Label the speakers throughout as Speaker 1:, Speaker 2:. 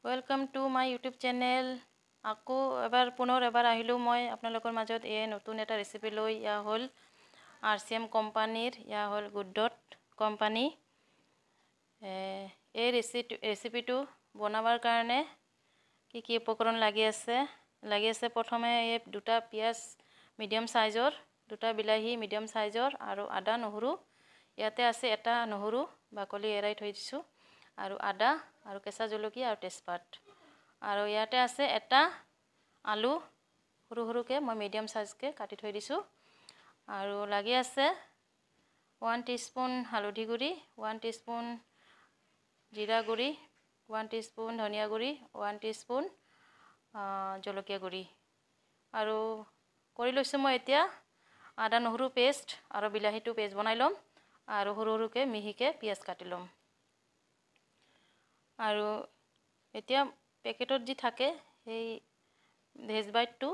Speaker 1: Welcome to my YouTube channel. আকৌ পুনৰ এবাৰ আহিলোঁ মই আপোনালোকৰ মাজত নতুন এটা ৰেচিপি লৈ। ইয়া হ'ল RCM কোম্পানীৰ, ইয়া হ'ল গুড ডট কোম্পানী। এই ৰেচিপিটো বনাবৰ কাৰণে কি উপকৰণ লাগি আছে প্ৰথমে এই দুটা পিঁয়াজ মিডিয়াম সাইজৰ, দুটা বিলাহী মিডিয়াম সাইজৰ আৰু আদা নহৰু। ইয়াতে আছে এটা নহৰু বাকলি এৰাই থৈ দিছোঁ, আৰু আদা আৰু কেঁচা জলকীয়া আৰু তেজপাত। আৰু ইয়াতে আছে এটা আলু সৰু সৰুকৈ মই মিডিয়াম সাইজকৈ কাটি থৈ দিছোঁ। আৰু লাগি আছে 1 টিস্পুন হালধি গুড়ি, 1 টিস্পুন জিৰা গুড়ি, 1 টিস্পুন ধনিয়া গুড়ি, 1 টিস্পুন জলকীয়া গুড়ি। আৰু কৰি লৈছোঁ মই এতিয়া আদা নহৰু পেষ্ট আৰু বিলাহীটো পেষ্ট বনাই ল'ম, আৰু সৰু সৰুকৈ মিহিকৈ পিঁয়াজ কাটি ল'ম। আৰু এতিয়া পেকেটত যি থাকে সেই ভেজ বাইটটো,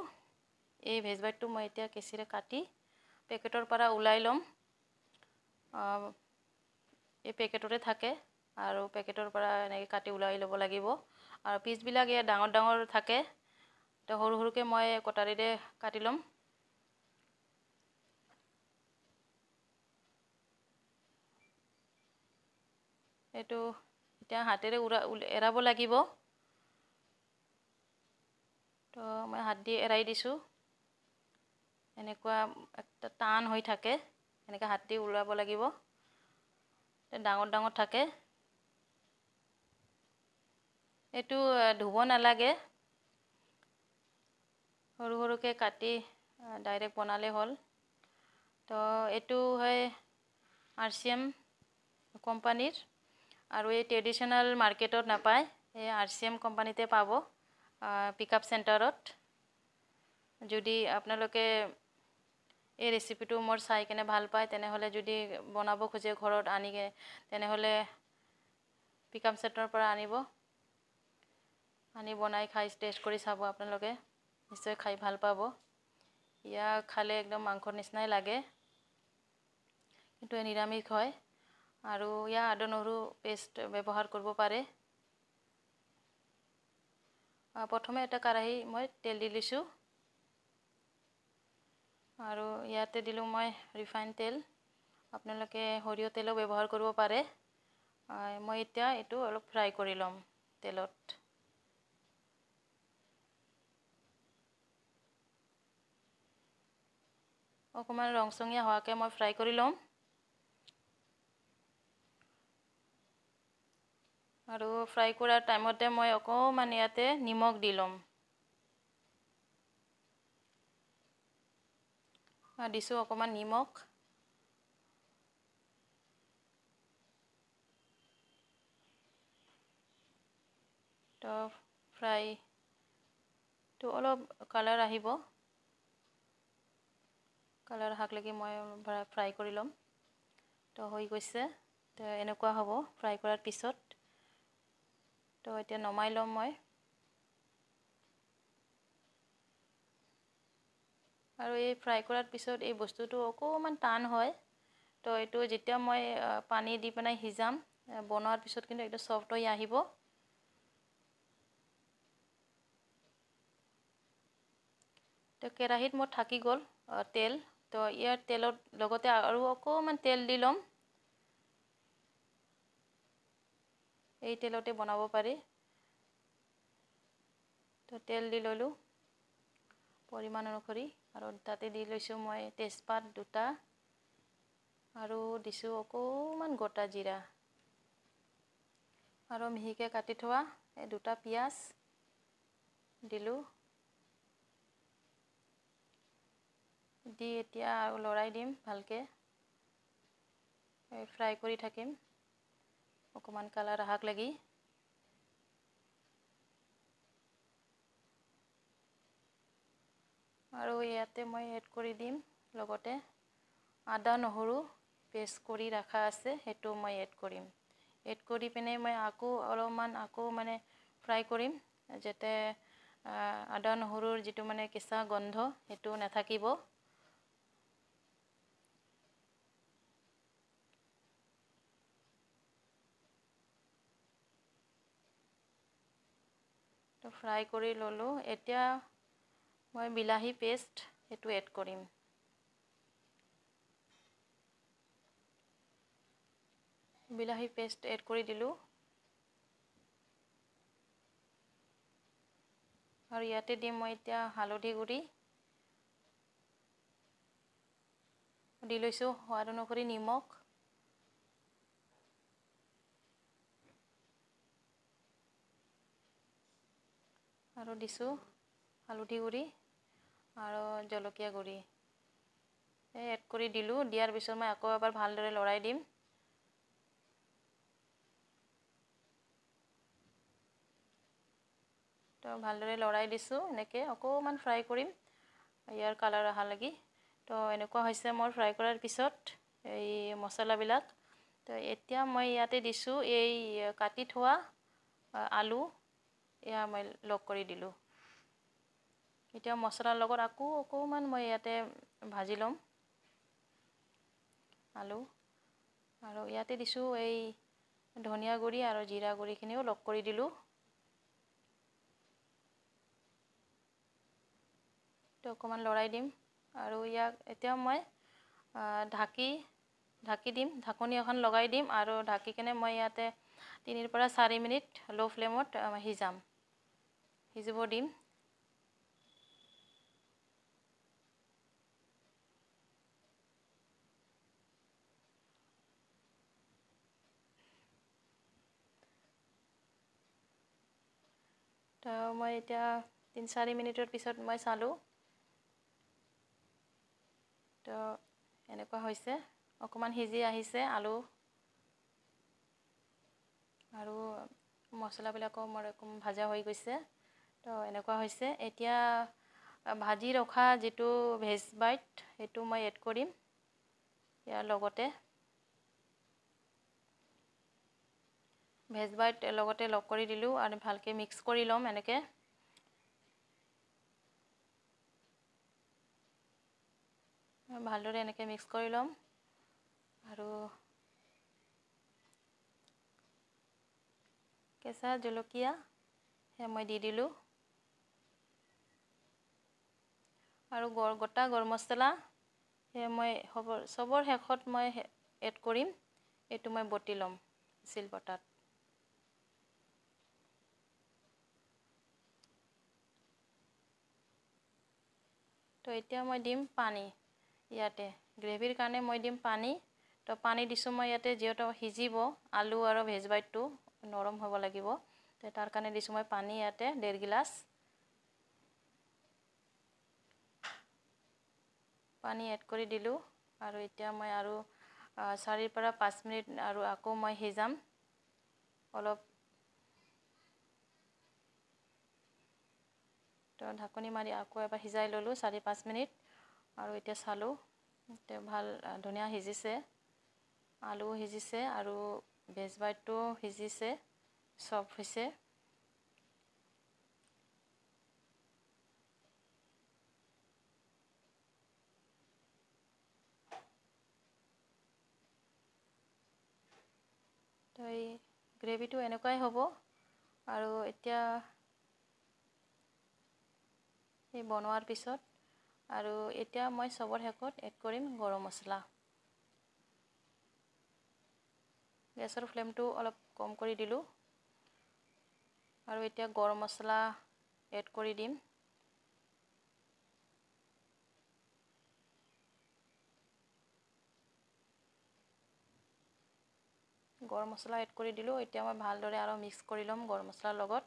Speaker 1: এই ভেজ বাইটটো মই এতিয়া কেঁচিৰে কাটি পেকেটৰ পৰা ওলাই ল'ম। এই পেকেটতে থাকে, আৰু পেকেটৰ পৰা এনেকৈ কাটি ওলাই ল'ব লাগিব। আৰু পিচবিলাক ইয়াত ডাঙৰ ডাঙৰ থাকে, তো সৰু সৰুকৈ মই কটাৰীৰে কাটি ল'ম। এইটো এতিয়া হাতেৰে এৰাব লাগিব, তো মই হাত দি এৰাই দিছোঁ। এনেকুৱা একটা টান হৈ থাকে, এনেকৈ হাত দি ওলাব লাগিব। ডাঙৰ ডাঙৰ থাকে, এইটো ধুব নালাগে, সৰু সৰুকৈ কাটি ডাইৰেক্ট বনালে হ'ল। তো এইটো হয় RCM কোম্পানীৰ, আৰু এই ট্ৰেডিশ্যনেল মাৰ্কেটত নাপায়, এই RCM কোম্পানীতে পাব, পিকআপ চেণ্টাৰত। যদি আপোনালোকে এই ৰেচিপিটো মোৰ চাই কেনে ভাল পায়, তেনেহ'লে যদি বনাব খোজে ঘৰত আনিকে, তেনেহ'লে পিকআপ চেণ্টাৰৰ পৰা আনি বনাই খাই টেষ্ট কৰি চাব। আপোনালোকে নিশ্চয় খাই ভাল পাব। ইয়াক খালে একদম মাংসৰ নিচিনাই লাগে, কিন্তু নিৰামিষ হয়। আৰু ইয়াত আদা নহৰু পেষ্ট ব্যৱহাৰ কৰিব পাৰে। প্ৰথমে এটা কেৰাহী মই তেল দি লৈছোঁ, আৰু ইয়াতে দিলোঁ মই ৰিফাইন তেল। আপোনালোকে সৰিয়হ তেলো ব্যৱহাৰ কৰিব পাৰে। মই এতিয়া এইটো অলপ ফ্ৰাই কৰি ল'ম তেলত। অকণমান ৰংচঙীয়া হোৱাকৈ মই ফ্ৰাই কৰি ল'ম। আৰু ফ্ৰাই কৰাৰ টাইমতে মই অকণমান ইয়াতে নিমখ দি ল'ম। দিছোঁ অকণমান নিমখ। তো ফ্ৰাইটো অলপ কালাৰ আহিব, কালাৰ অহালৈকে মই ফ্ৰাই কৰি ল'ম। তো হৈ গৈছে, তো এনেকুৱা হ'ব ফ্ৰাই কৰাৰ পিছত। তো এতিয়া নমাই ল'ম মই। আৰু এই ফ্ৰাই কৰাৰ পিছত এই বস্তুটো অকণমান টান হয়, তো এইটো যেতিয়া মই পানী দি পেলাই সিজাম, বনোৱাৰ পিছত কিন্তু একদম ছফ্ট হৈ আহিব। তো কেৰাহীত মোৰ থাকি গ'ল তেল, তো ইয়াৰ তেলৰ লগতে আৰু অকণমান তেল দি ল'ম। এই তেলতে বনাব পাৰি। তো তেল দি ল'লোঁ পৰিমাণ অনুসৰি, আৰু তাতে দি লৈছোঁ মই তেজপাত দুটা, আৰু দিছোঁ অকণমান গোটা জিৰা, আৰু মিহিকৈ কাটি থোৱা এই দুটা পিঁয়াজ দিলোঁ। দি এতিয়া লৰাই দিম ভালকৈ, ফ্ৰাই কৰি থাকিম অকণমান কালাৰ অহাক লাগি। আৰু ইয়াতে মই এড কৰি দিম লগতে আদা নহৰু পেষ্ট কৰি ৰখা আছে, সেইটো মই এড কৰিম। এড কৰি পিনে মই অলপমান ফ্ৰাই কৰিম, যাতে আদা নহৰুৰ যিটো কেঁচা গন্ধ সেইটো নাথাকিব। তো ফ্ৰাই কৰি ল'লোঁ। এতিয়া মই বিলাহী পেষ্ট সেইটো এড কৰিম। বিলাহী পেষ্ট এড কৰি দিলোঁ। আৰু ইয়াতে দিম মই এতিয়া হালধি গুড়ি দি লৈছোঁ, সোৱাদ অনুসৰি নিমখ, আৰু দিছোঁ হালধি গুড়ি আৰু জলকীয়া গুড়ি এড কৰি দিলোঁ। দিয়াৰ পিছত মই আকৌ এবাৰ ভালদৰে লৰাই দিম। তো ভালদৰে লৰাই দিছোঁ। এনেকৈ অকণমান ফ্ৰাই কৰিম ইয়াৰ কালাৰ অহালৈকে। তো এনেকুৱা হৈছে মোৰ ফ্ৰাই কৰাৰ পিছত এই মছলাবিলাক। তো এতিয়া মই ইয়াতে দিছোঁ এই কাটি থোৱা আলু, এয়া মই লগ কৰি দিলোঁ। এতিয়া মছলাৰ লগত আকৌ অকণমান মই ইয়াতে ভাজি ল'ম আলু। আৰু ইয়াতে দিছোঁ এই ধনিয়া গুড়ি আৰু জিৰা গুড়িখিনিও লগ কৰি দিলোঁ। তো অকণমান লৰাই দিম আৰু ইয়াক এতিয়া মই ঢাকি দিম, ঢাকনি এখন লগাই দিম আৰু ঢাকি কিনে মই ইয়াতে 3 পৰা 4 মিনিট ল' ফ্লেমত সিজিব দিম। তো মই এতিয়া 3-4 মিনিটৰ পিছত মই চালোঁ। তো এনেকুৱা হৈছে, অকণমান সিজি আহিছে আলু আৰু মছলাবিলাকো মোৰ অকণমান ভাজা হৈ গৈছে। তো এনেকুৱা হৈছে। এতিয়া ভাজি ৰখা যিটো ভেজ বাইট সেইটো মই এড কৰিম ইয়াৰ লগতে। ভেজ বাইট লগতে লগ কৰি দিলোঁ আৰু ভালকৈ মিক্স কৰি ল'ম এনেকৈ। ভালদৰে এনেকৈ মিক্স কৰি ল'ম আৰু কেঁচা জলকীয়া সেয়া মই দি দিলোঁ আৰু গোটা গৰম মছলা সেয়া মই চবৰ শেষত মই এড কৰিম। এইটো মই বটি ল'ম শিলবটাত। তো এতিয়া মই দিম পানী ইয়াতে। গ্ৰেভিৰ কাৰণে মই দিম পানী। তো পানী দিছোঁ মই ইয়াতে, যিহেতু সিজিব আলু আৰু ভেজ বাইটটো নৰম হ'ব লাগিব। তো তাৰ কাৰণে দিছোঁ মই পানী ইয়াতে 1.5 গিলাচ। পানী এড কৰি দিলোঁ আৰু এতিয়া মই আৰু 4 পৰা 5 মিনিট আৰু আকৌ মই সিজাম অলপ। তো ঢাকনি মাৰি আকৌ এবাৰ সিজাই ল'লোঁ 4-5 মিনিট আৰু এতিয়া চালোঁ এতিয়া ধুনীয়া সিজিছে। আলুও সিজিছে আৰু ভেজ বাইটটোও সিজিছে, চফ্ট হৈছে। তো এই গ্ৰেভিটো এনেকুৱাই হ'ব। আৰু এতিয়া এই বনোৱাৰ পিছত আৰু এতিয়া মই চবৰ শেষত এড কৰিম গৰম মছলা। গেছৰ ফ্লেমটো অলপ কম কৰি দিলোঁ আৰু এতিয়া গৰম মছলা এড কৰি দিম। গৰম মছলা এড কৰি দিলোঁ। এতিয়া মই ভালদৰে আৰু মিক্স কৰি ল'ম গৰম মছলাৰ লগত।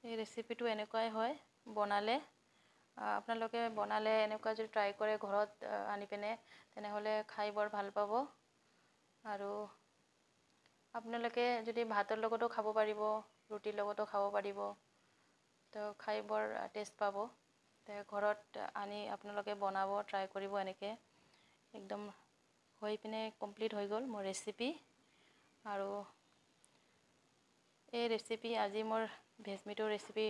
Speaker 1: এই ৰেচিপিটো এনেকুৱাই হয় বনালে। আপোনালোকে বনালে এনেকুৱা যদি ট্ৰাই কৰে ঘৰত আনি পিনে, তেনেহ'লে খাই বৰ ভাল পাব। আৰু আপোনালোকে যদি ভাতৰ লগতো খাব পাৰিব, ৰুটিৰ লগতো খাব পাৰিব। তো খাই বৰ টেষ্ট পাব। তো ঘৰত আনি আপোনালোকে বনাব, ট্ৰাই কৰিব এনেকৈ। একদম হৈ পিনে কমপ্লিট হৈ গ'ল মোৰ ৰেচিপি। আৰু এই ৰেচিপি আজি মোৰ ভেজ মিটৰ ৰেচিপি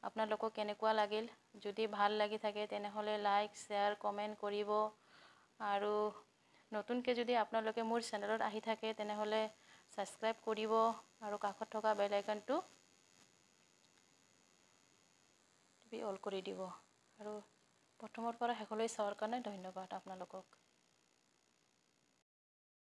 Speaker 1: আপোনালোকক কেনেকুৱা লাগিল? যদি ভাল লাগি থাকে তেনেহ'লে লাইক, শ্বেয়াৰ, কমেণ্ট কৰিব। আৰু নতুনকৈ যদি আপোনালোকে মোৰ চেনেলত আহি থাকে তেনেহ'লে ছাবস্ক্ৰাইব কৰিব আৰু কাষত থকা বেল আইকনটো টিপি অল কৰি দিব আৰু প্ৰথমৰ পৰা শেষলৈ চোৱাৰ কাৰণে ধন্যবাদ আপোনালোকক।